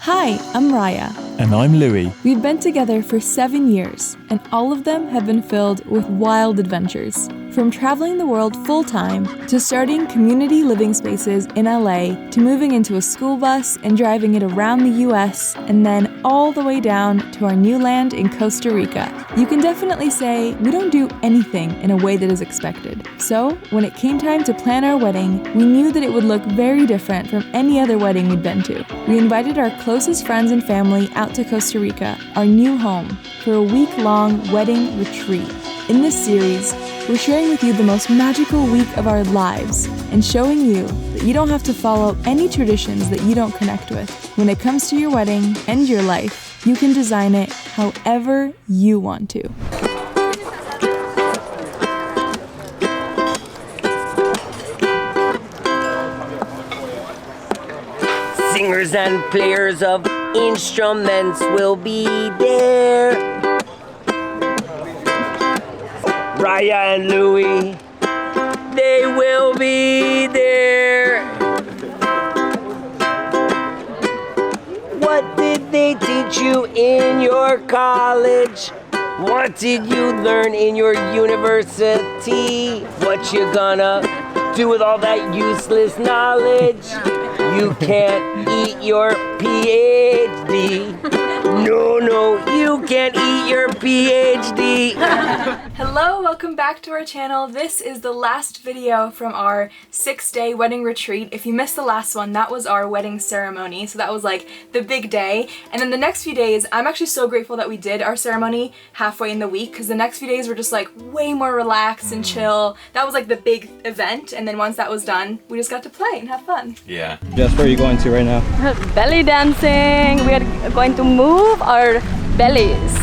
Hi, I'm Raya. And I'm Louis. We've been together for 7 years, and all of them have been filled with wild adventures. From traveling the world full-time, to starting community living spaces in LA, to moving into a school bus and driving it around the US, and then all the way down to our new land in Costa Rica. You can definitely say we don't do anything in a way that is expected. So, when it came time to plan our wedding, we knew that it would look very different from any other wedding we'd been to. We invited our closest friends and family out to Costa Rica, our new home, for a week-long wedding retreat. In this series, we're sharing with you the most magical week of our lives and showing you that you don't have to follow any traditions that you don't connect with. When it comes to your wedding and your life, you can design it however you want to. Singers and players of instruments will be there. Raya and Louis, they will be there. What did they teach you in your college? What did you learn in your university? What you gonna do with all that useless knowledge? You can't eat your PhD. No, you can't eat your PhD. Hello, welcome back to our channel. This is the last video from our 6-day wedding retreat. If you missed the last one, that was our wedding ceremony. So that was like the big day. And then the next few days, I'm actually so grateful that we did our ceremony halfway in the week, because the next few days were just like way more relaxed and chill. That was like the big event. And then once that was done, we just got to play and have fun. Yeah. Jess, where are you going to right now? Belly dancing. We are going to move our bellies.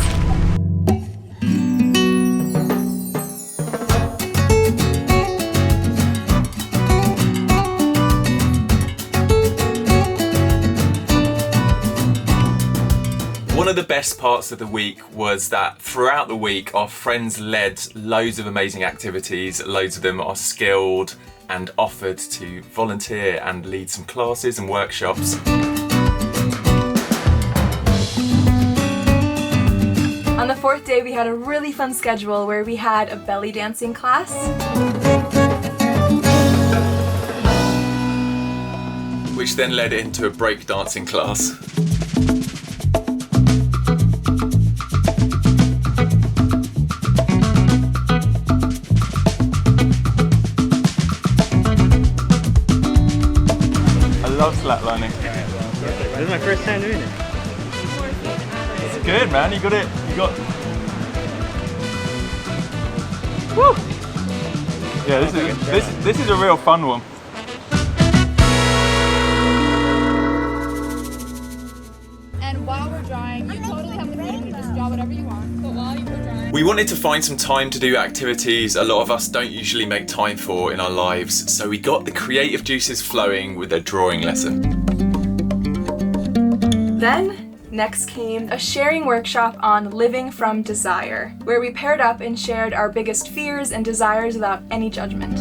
One of the best parts of the week was that throughout the week our friends led loads of amazing activities. Loads of them are skilled and offered to volunteer and lead some classes and workshops. On the 4th day, we had a really fun schedule where we had a belly dancing class. Which then led into a breakdancing class. I love slacklining. This is my first time doing it. It's good, man. You got it. You got. Woo! Yeah, this is a real fun one. And while we're drawing, you totally have the freedom to just draw whatever you want. But while you were drawing, We wanted to find some time to do activities a lot of us don't usually make time for in our lives, so we got the creative juices flowing with a drawing lesson. Then, next came a sharing workshop on living from desire, where we paired up and shared our biggest fears and desires without any judgment.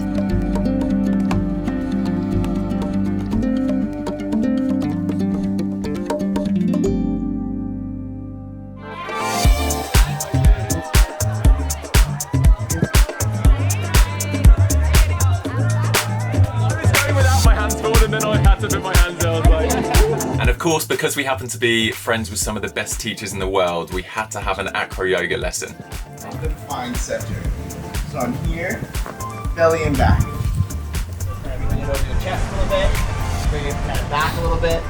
And of course, because we happen to be friends with some of the best teachers in the world, we had to have an acro yoga lesson. Find center. So I'm here, belly and back. Bring it over your chest a little bit. Bring it kind of back a little bit.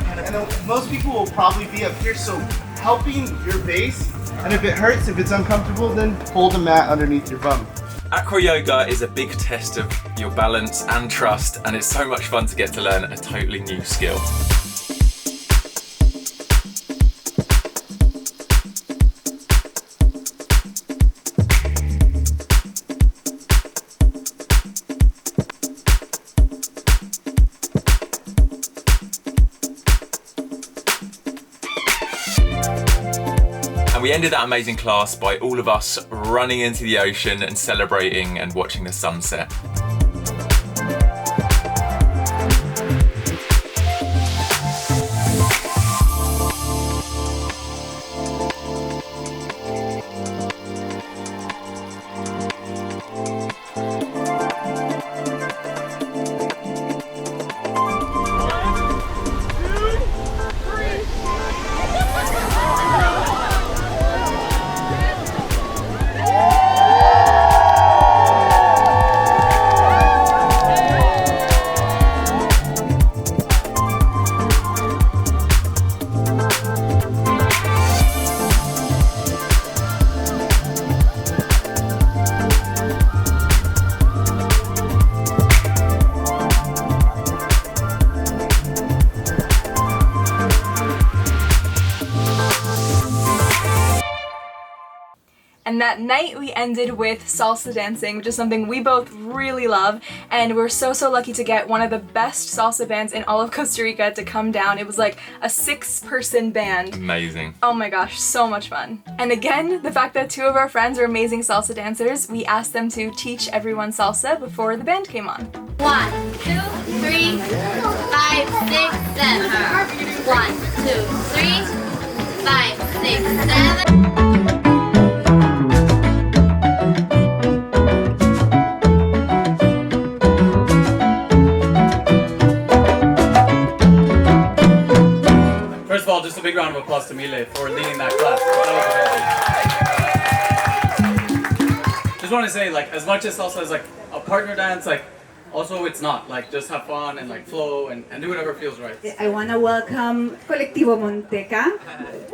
And then most people will probably be up here, so helping your base. And if it hurts, if it's uncomfortable, then hold a mat underneath your bum. Acro yoga is a big test of your balance and trust, and it's so much fun to get to learn a totally new skill. And we ended that amazing class by all of us running into the ocean and celebrating and watching the sunset. And that night we ended with salsa dancing, which is something we both really love, and we're so lucky to get one of the best salsa bands in all of Costa Rica to come down. It was like a 6-person band. Amazing. Oh my gosh, so much fun. And again, the fact that 2 of our friends are amazing salsa dancers, we asked them to teach everyone salsa before the band came on. 1, 2, 3, 5, 6, 7. 1, 2, 3, 5, 6, 7. First of all, just a big round of applause to Mile for leading that class. That was amazing. Just want to say, like, as much as salsa is like a partner dance, like, also it's not. Like, just have fun and like flow and do whatever feels right. I want to welcome Colectivo Monteca. Thank you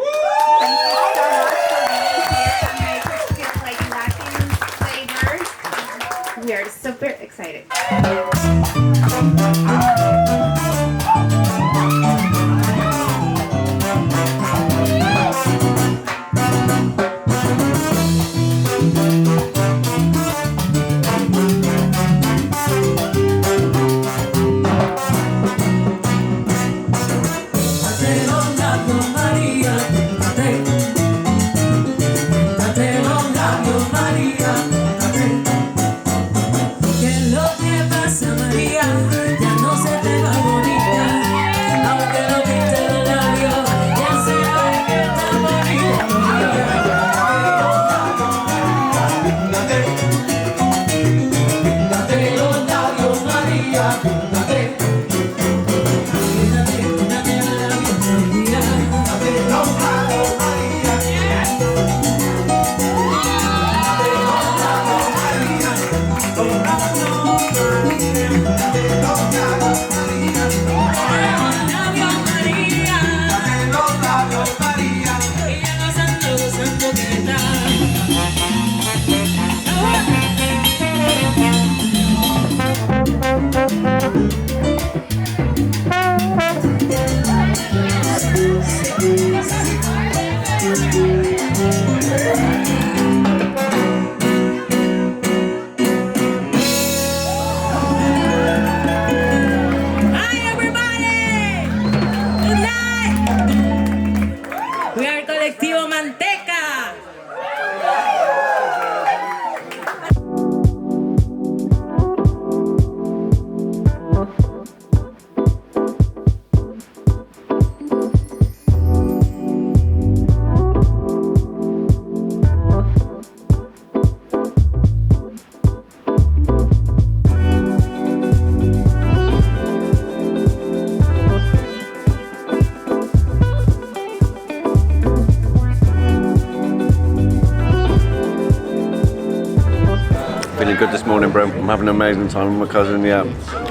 so much for being here and make it feel like Latin flavors. We are super excited. Feeling good this morning, bro. I'm having an amazing time with my cousin, yeah.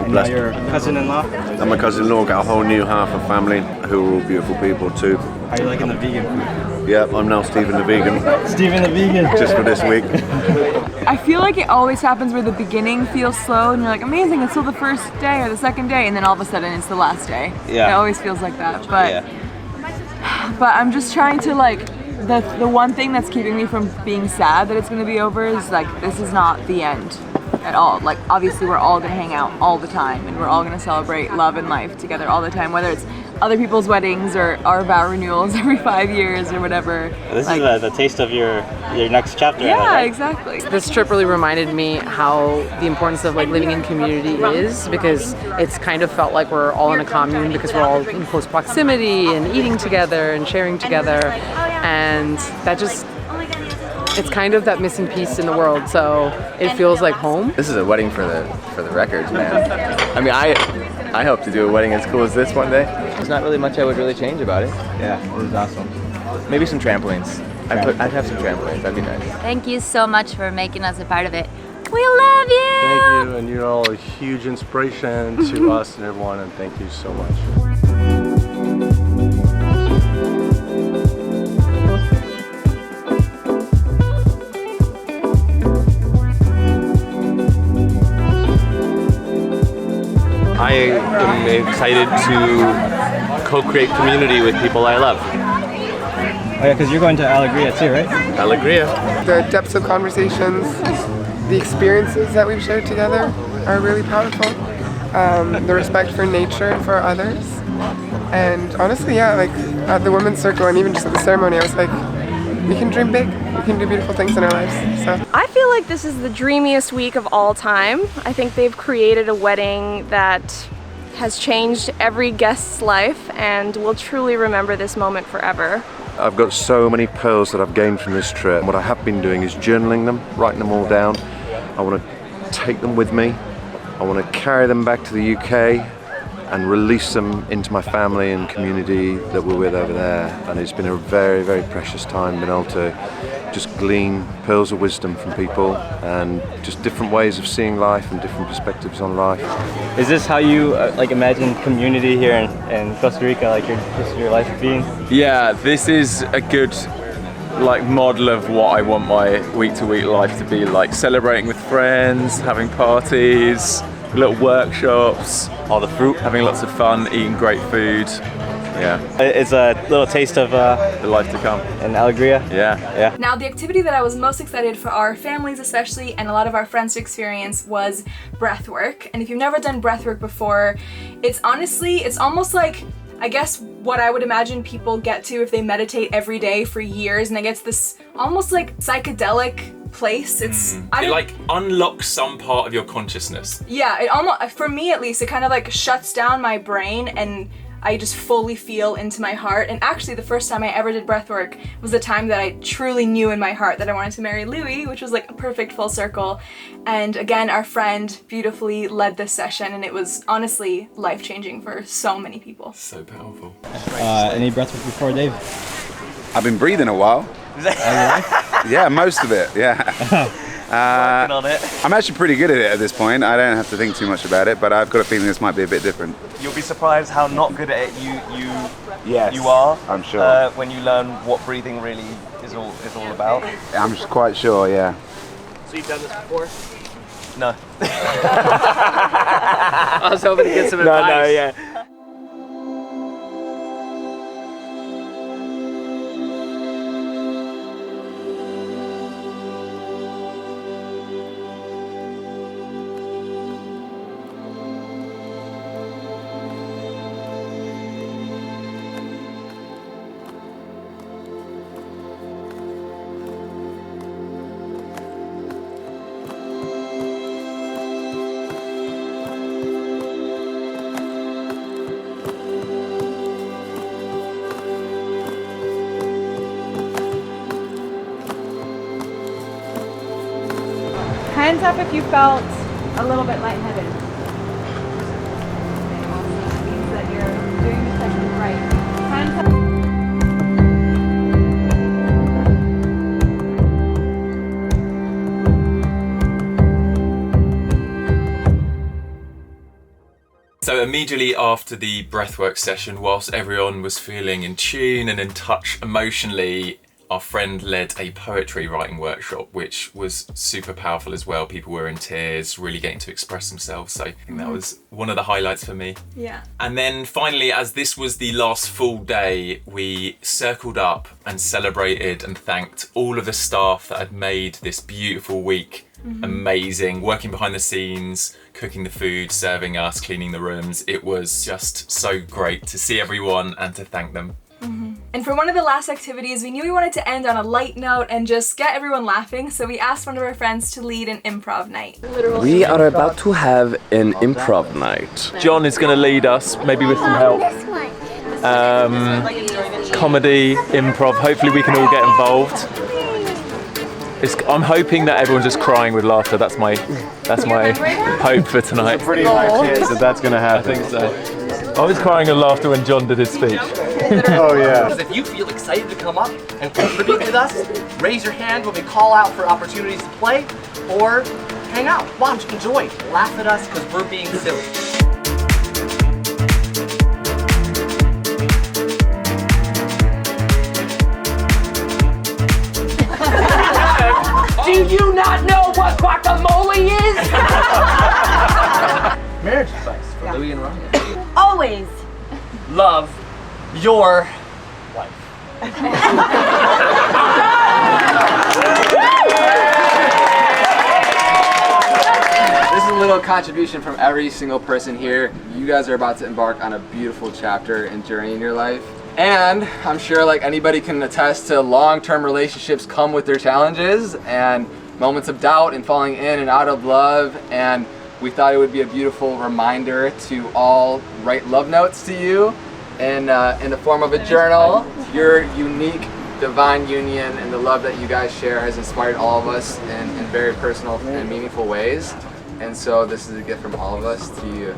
And now your cousin-in-law? And my cousin-in-law got a whole new half of family who are all beautiful people too. How are you liking the vegan food? Yeah, I'm now Stephen the Vegan. Stephen the Vegan! Just for this week. I feel like it always happens where the beginning feels slow and you're like, amazing, it's still the first day or the second day, and then all of a sudden it's the last day. Yeah. It always feels like that, but I'm just trying to like, the one thing that's keeping me from being sad that it's gonna be over is like, this is not the end at all. Like, obviously we're all gonna hang out all the time and we're all gonna celebrate love and life together all the time, whether it's other people's weddings or our vow renewals every 5 years or whatever. This like, is the taste of your next chapter. Yeah, right? exactly. This trip really reminded me how the importance of like living in community is, because it's kind of felt like we're all in a commune because we're all in close proximity and eating together and sharing together, and that just, it's kind of that missing piece in the world, so it feels like home. This is a wedding for the records, man. I mean, I hope to do a wedding as cool as this one day. There's not really much I would really change about it. Yeah, it was awesome. Maybe some trampolines. I'd have some trampolines, that'd be nice. Thank you so much for making us a part of it. We love you! Thank you, and you're all a huge inspiration to us and everyone, and thank you so much. I am excited to co-create community with people I love. Oh yeah, because you're going to Alegria too, right? Alegria. The depths of conversations, the experiences that we've shared together are really powerful. The respect for nature and for others. And honestly, yeah, like at the women's circle and even just at the ceremony, I was like, we can dream big. We can do beautiful things in our lives. So I feel like this is the dreamiest week of all time. I think they've created a wedding that has changed every guest's life and will truly remember this moment forever. I've got so many pearls that I've gained from this trip. What I have been doing is journaling them, writing them all down. I want to take them with me. I want to carry them back to the UK and release them into my family and community that we're with over there. And it's been a very, very precious time being able to just glean pearls of wisdom from people and just different ways of seeing life and different perspectives on life. Is this how you like imagine community here in Costa Rica, like your life being? Yeah, this is a good like model of what I want my week-to-week life to be like. Celebrating with friends, having parties, little workshops, all the fruit, having lots of fun, eating great food. Yeah. It's a little taste of the life to come. In Alegria? Yeah. Now, the activity that I was most excited for our families especially, and a lot of our friends to experience, was breathwork. And if you've never done breathwork before, it's almost like, I guess, what I would imagine people get to if they meditate every day for years, and it gets this almost like psychedelic place. It like unlocks some part of your consciousness. Yeah, it almost, for me at least, it kind of like shuts down my brain and I just fully feel into my heart. And actually the first time I ever did breathwork was the time that I truly knew in my heart that I wanted to marry Louis, which was like a perfect full circle. And again, our friend beautifully led this session and it was honestly life-changing for so many people. So powerful. Any breathwork before, Dave? I've been breathing a while. Yeah, most of it, yeah. Working on it. I'm actually pretty good at it at this point. I don't have to think too much about it, but I've got a feeling this might be a bit different. You'll be surprised how not good at it Yes, you are. I'm sure. When you learn what breathing really is all about. I'm just quite sure, yeah. So you've done this before? No. I was hoping to get some advice. No, yeah. Hands up if you felt a little bit lightheaded. That means that you're doing the session right. Hands up. So immediately after the breathwork session, whilst everyone was feeling in tune and in touch emotionally, our friend led a poetry writing workshop, which was super powerful as well. People were in tears, really getting to express themselves. So I think that was one of the highlights for me. Yeah. And then finally, as this was the last full day, we circled up and celebrated and thanked all of the staff that had made this beautiful week amazing, working behind the scenes, cooking the food, serving us, cleaning the rooms. It was just so great to see everyone and to thank them. And for one of the last activities, we knew we wanted to end on a light note and just get everyone laughing, so we asked one of our friends to lead an improv night. We are about to have an improv night. John is going to lead us, maybe with some help. Comedy, improv, hopefully we can all get involved. I'm hoping that everyone's just crying with laughter. That's my hope for tonight. Pretty high chance that that's going to happen. I think so. I was crying with laughter when John did his speech. Oh yeah. If you feel excited to come up and contribute with us, raise your hand when we call out for opportunities to play, or hang out, watch, enjoy, laugh at us because we're being silly. Do you not know what guacamole is? Marriage advice for Louis and Raya. Always Love your wife. This is a little contribution from every single person here. You guys are about to embark on a beautiful chapter and journey in your life. And I'm sure like anybody can attest to long-term relationships come with their challenges and moments of doubt and falling in and out of love. And we thought it would be a beautiful reminder to all write love notes to you in the form of a journal. Your unique divine union and the love that you guys share has inspired all of us in very personal and meaningful ways. And so this is a gift from all of us to you.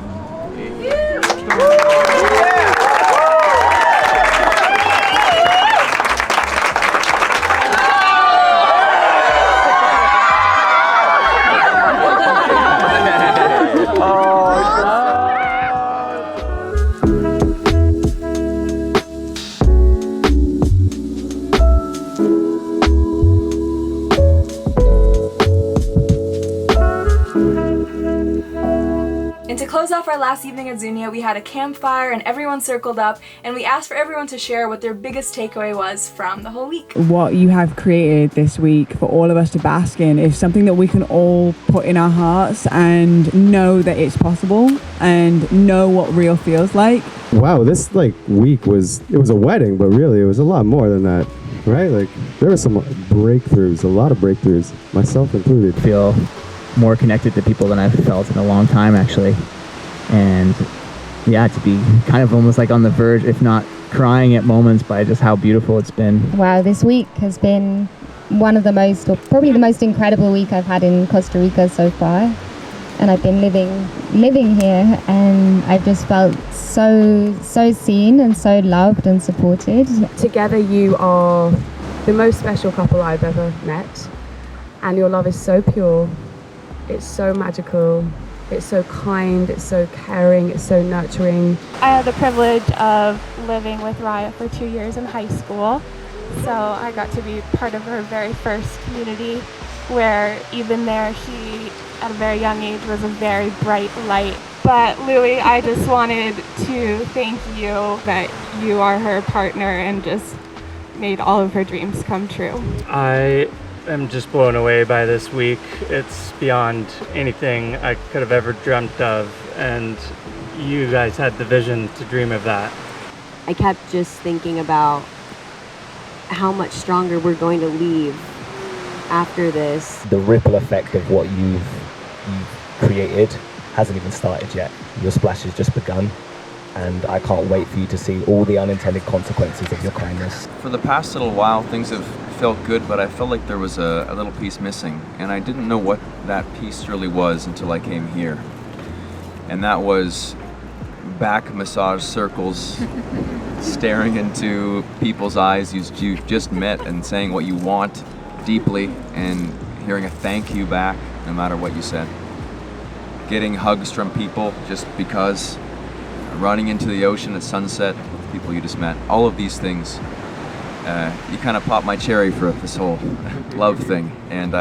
And to close off our last evening at Zunia, we had a campfire and everyone circled up and we asked for everyone to share what their biggest takeaway was from the whole week. What you have created this week for all of us to bask in is something that we can all put in our hearts and know that it's possible and know what real feels like. Wow, this week was a wedding, but really it was a lot more than that, right? Like there were some breakthroughs, a lot of breakthroughs, myself included. Feel more connected to people than I've felt in a long time, actually. And yeah, to be kind of almost like on the verge, if not crying at moments by just how beautiful it's been. Wow, this week has been one of the most, or probably the most incredible week I've had in Costa Rica so far. And I've been living here, and I've just felt so seen and so loved and supported. Together you are the most special couple I've ever met, and your love is so pure. It's so magical, it's so kind, it's so caring, it's so nurturing. I had the privilege of living with Raya for 2 years in high school, so I got to be part of her very first community, where even there she, at a very young age, was a very bright light. But Louie, I just wanted to thank you that you are her partner and just made all of her dreams come true. I'm just blown away by this week. It's beyond anything I could have ever dreamt of, and you guys had the vision to dream of that. I kept just thinking about how much stronger we're going to leave after this. The ripple effect of what you've created hasn't even started yet. Your splash has just begun, and I can't wait for you to see all the unintended consequences of your kindness. For the past little while, things have felt good, but I felt like there was a little piece missing, and I didn't know what that piece really was until I came here. And that was back massage circles, staring into people's eyes you've just met and saying what you want deeply and hearing a thank you back no matter what you said. Getting hugs from people just because, running into the ocean at sunset with people you just met. All of these things, you kind of popped my cherry for this whole love thing. And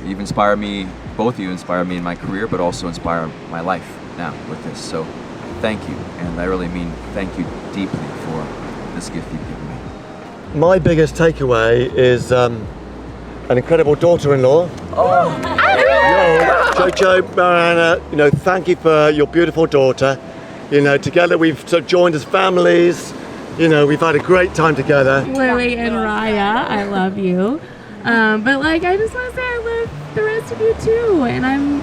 you've inspired me, both of you inspire me in my career, but also inspire my life now with this. So thank you, and I really mean thank you deeply for this gift you've given me. My biggest takeaway is an incredible daughter-in-law. Jojo, Mariana, thank you for your beautiful daughter. Together we've sort of joined as families. We've had a great time together. Lily and Raya, I love you. But I just want to say I love the rest of you too. And I'm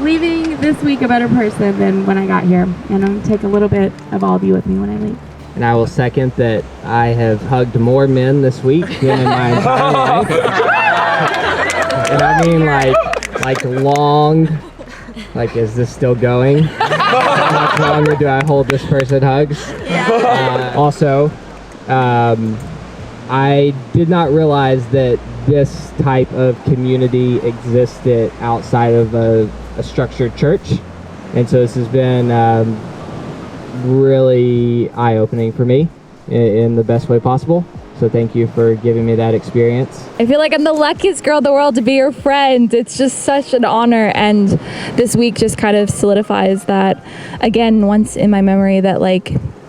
leaving this week a better person than when I got here. And I'm going to take a little bit of all of you with me when I leave. And I will second that I have hugged more men this week than in my entire life. And I mean like long, is this still going? How much longer do I hold this person hugs? Also, I did not realize that this type of community existed outside of a structured church. And so this has been really eye-opening for me in the best way possible. So thank you for giving me that experience. I feel like I'm the luckiest girl in the world to be your friend. It's just such an honor, and this week just kind of solidifies that again once in my memory that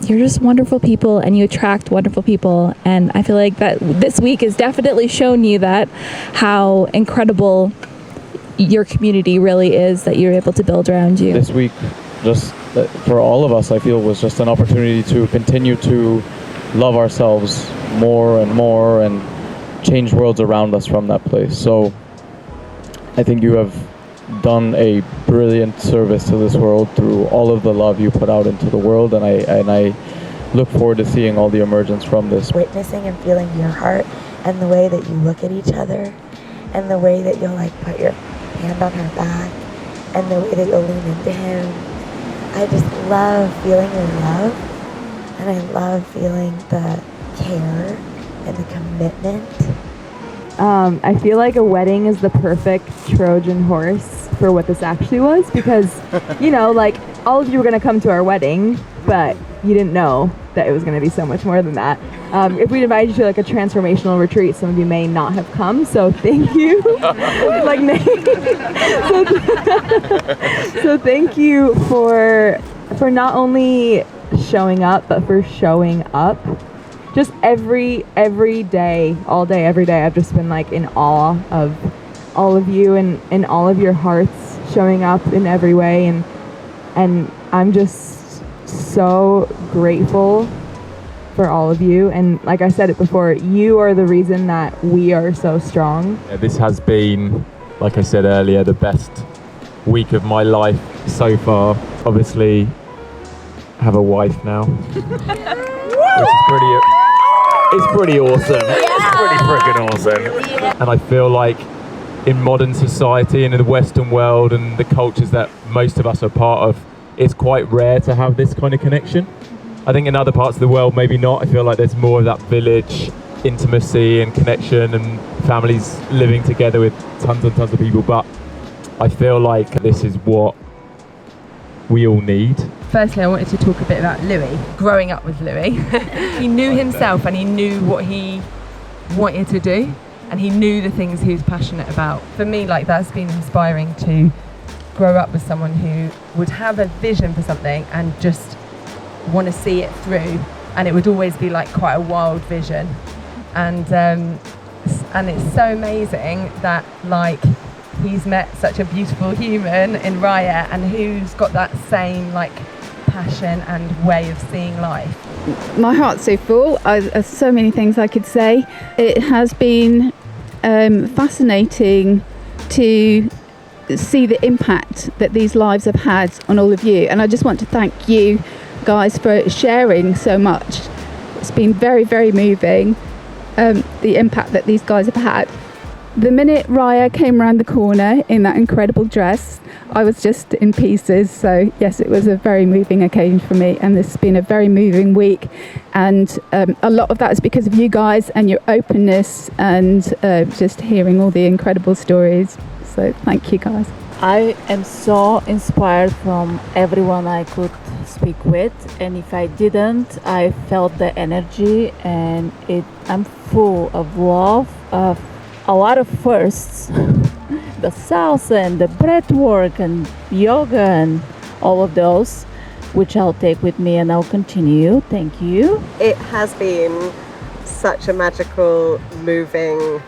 you're just wonderful people and you attract wonderful people. And I feel like that this week has definitely shown you that, how incredible your community really is that you're able to build around you. This week, just for all of us, I feel was just an opportunity to continue to love ourselves more and more and change worlds around us from that place. So I think you have done a brilliant service to this world through all of the love you put out into the world, and I look forward to seeing all the emergence from this. Witnessing and feeling your heart and the way that you look at each other and the way that you'll like put your hand on her back and the way that you'll lean into him. I just love feeling your love, and I love feeling the care and the commitment. I feel like a wedding is the perfect Trojan horse for what this actually was, because, you know, like, all of you were going to come to our wedding, but you didn't know that it was going to be so much more than that. If we invited you to like a transformational retreat, some of you may not have come, so thank you. Like, so thank you for not only showing up, but for showing up. Just every day, all day, every day, I've just been like in awe of all of you and all of your hearts showing up in every way, and I'm just so grateful for all of you. And like I said it before, you are the reason that we are so strong. This has been, like I said earlier, the best week of my life so far. Obviously, I have a wife now, which is it's pretty awesome. It's pretty freaking awesome. And I feel like in modern society and in the Western world and the cultures that most of us are part of, it's quite rare to have this kind of connection. I think in other parts of the world, maybe not. I feel like there's more of that village intimacy and connection and families living together with tons and tons of people. But I feel like this is what we all need. Firstly, I wanted to talk a bit about Louis. Growing up with Louis, he knew himself and he knew what he wanted to do, and he knew the things he was passionate about. For me, like, that's been inspiring to grow up with someone who would have a vision for something and just want to see it through, and it would always be like quite a wild vision. And it's so amazing that, like, he's met such a beautiful human in Raya, and who's got that same like passion and way of seeing life. My heart's so full. There's so many things I could say. It has been fascinating to see the impact that these lives have had on all of you, and I just want to thank you guys for sharing so much. It's been very, very moving, the impact that these guys have had. The minute Raya came around the corner in that incredible dress, I was just in pieces. So yes, it was a very moving occasion for me, and this has been a very moving week, and a lot of that is because of you guys and your openness and just hearing all the incredible stories. So thank you guys. I am so inspired from everyone I could speak with, and if I didn't, I felt the energy, and I'm full of love, of a lot of firsts. The salsa and the breath work and yoga and all of those, which I'll take with me and I'll continue. Thank you. It has been such a magical, moving,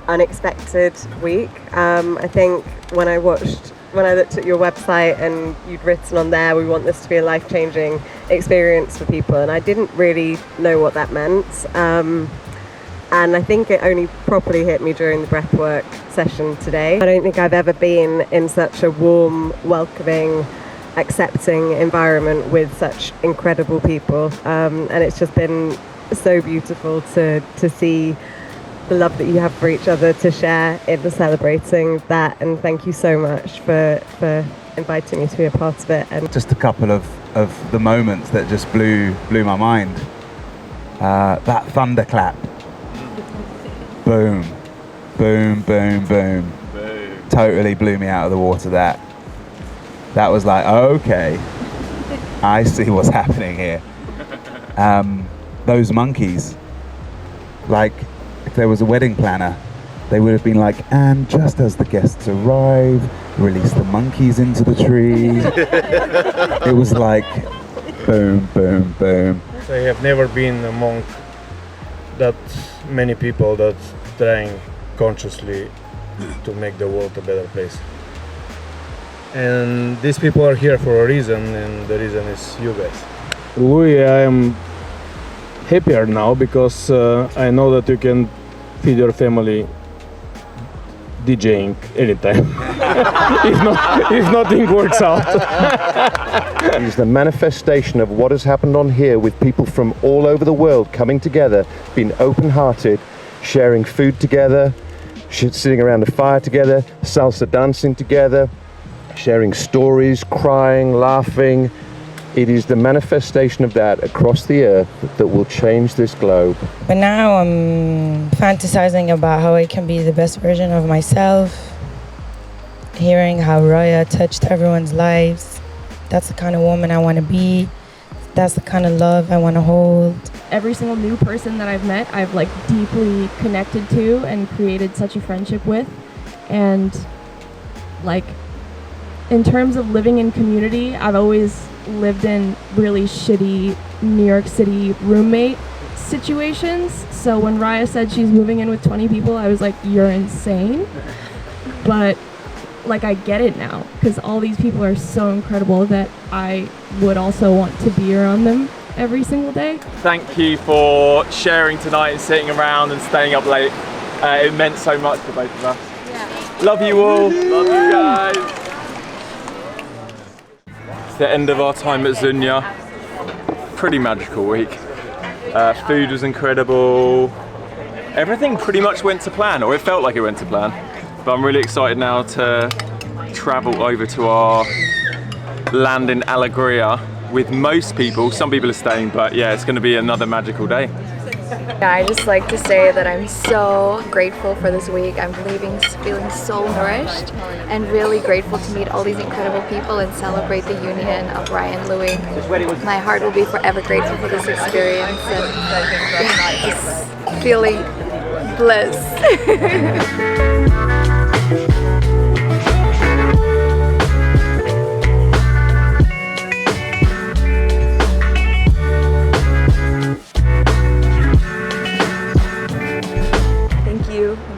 unexpected week. I think when I looked at your website and you'd written on there, we want this to be a life-changing experience for people, and I didn't really know what that meant. And I think it only properly hit me during the breathwork session today. I don't think I've ever been in such a warm, welcoming, accepting environment with such incredible people. And it's just been so beautiful to see the love that you have for each other, to share in the celebrating that. And thank you so much for inviting me to be a part of it. And just a couple of the moments that just blew my mind. That thunderclap. Boom, boom, boom, boom. Totally blew me out of the water. That was like, okay, I see what's happening here. Those monkeys, like, if there was a wedding planner, they would have been like, and just as the guests arrive, release the monkeys into the tree. It was like Boom, boom, boom. I have never been among that many people that trying consciously to make the world a better place. And these people are here for a reason, and the reason is you guys. Louis, I am happier now because I know that you can feed your family DJing anytime. if nothing works out. It's the manifestation of what has happened on here with people from all over the world coming together, being open-hearted, sharing food together, sitting around a fire together, salsa dancing together, sharing stories, crying, laughing. It is the manifestation of that across the earth that will change this globe. But now I'm fantasizing about how I can be the best version of myself, hearing how Raya touched everyone's lives. That's the kind of woman I want to be. That's the kind of love I want to hold. Every single new person that I've met, I've like deeply connected to and created such a friendship with. And like, in terms of living in community, I've always lived in really shitty New York City roommate situations. So when Raya said she's moving in with 20 people, I was like, you're insane. But like, I get it now, because all these people are so incredible that I would also want to be around them every single day. Thank you for sharing tonight and sitting around and staying up late. It meant so much for both of us. Yeah. Love you all. Love you guys. It's the end of our time at Zunya. Pretty magical week. Food was incredible. Everything pretty much went to plan, or it felt like it went to plan. But I'm really excited now to travel over to our land in Alegria with most people. Some people are staying, but yeah, it's going to be another magical day. Yeah, I just like to say that I'm so grateful for this week. I'm leaving feeling so nourished and really grateful to meet all these incredible people and celebrate the union of Raya and Louis. My heart will be forever grateful for this experience and just feeling bliss.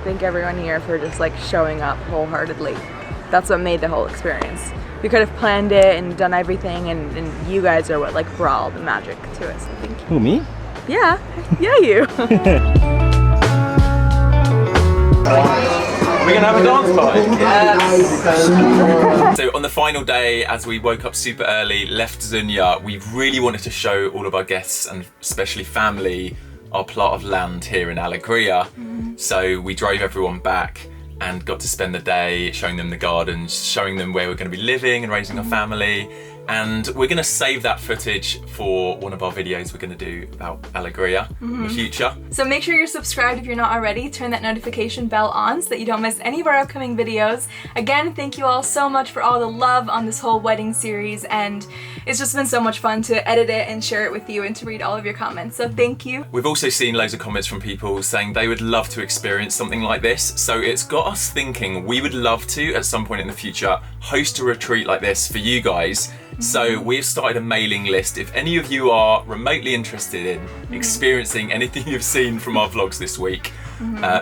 Thank everyone here for just like showing up wholeheartedly. That's what made the whole experience. We could have planned it and done everything, and you guys are what like brought all the magic to us. So thank you. Who, me? Yeah, you. We're gonna have a dance party. Yes. So on the final day, as we woke up super early, left Zunya, we really wanted to show all of our guests and especially family our plot of land here in Alegria. So we drove everyone back and got to spend the day showing them the gardens, showing them where we're going to be living and raising our family. And we're going to save that footage for one of our videos we're going to do about Alegria in the future. So make sure you're subscribed if you're not already. Turn that notification bell on so that you don't miss any of our upcoming videos. Again, thank you all so much for all the love on this whole wedding series, and it's just been so much fun to edit it and share it with you and to read all of your comments, so thank you. We've also seen loads of comments from people saying they would love to experience something like this, so it's got us thinking we would love to, at some point in the future, host a retreat like this for you guys. So we've started a mailing list. If any of you are remotely interested in experiencing anything you've seen from our vlogs this week,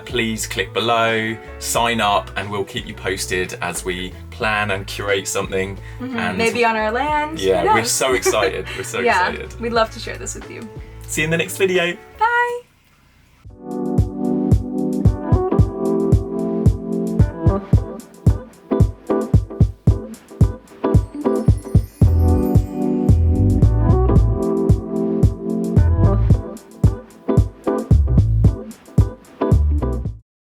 please click below, sign up, and we'll keep you posted as we plan and curate something. And maybe on our land. Yeah, we're so excited. We're so excited. We'd love to share this with you. See you in the next video. Bye.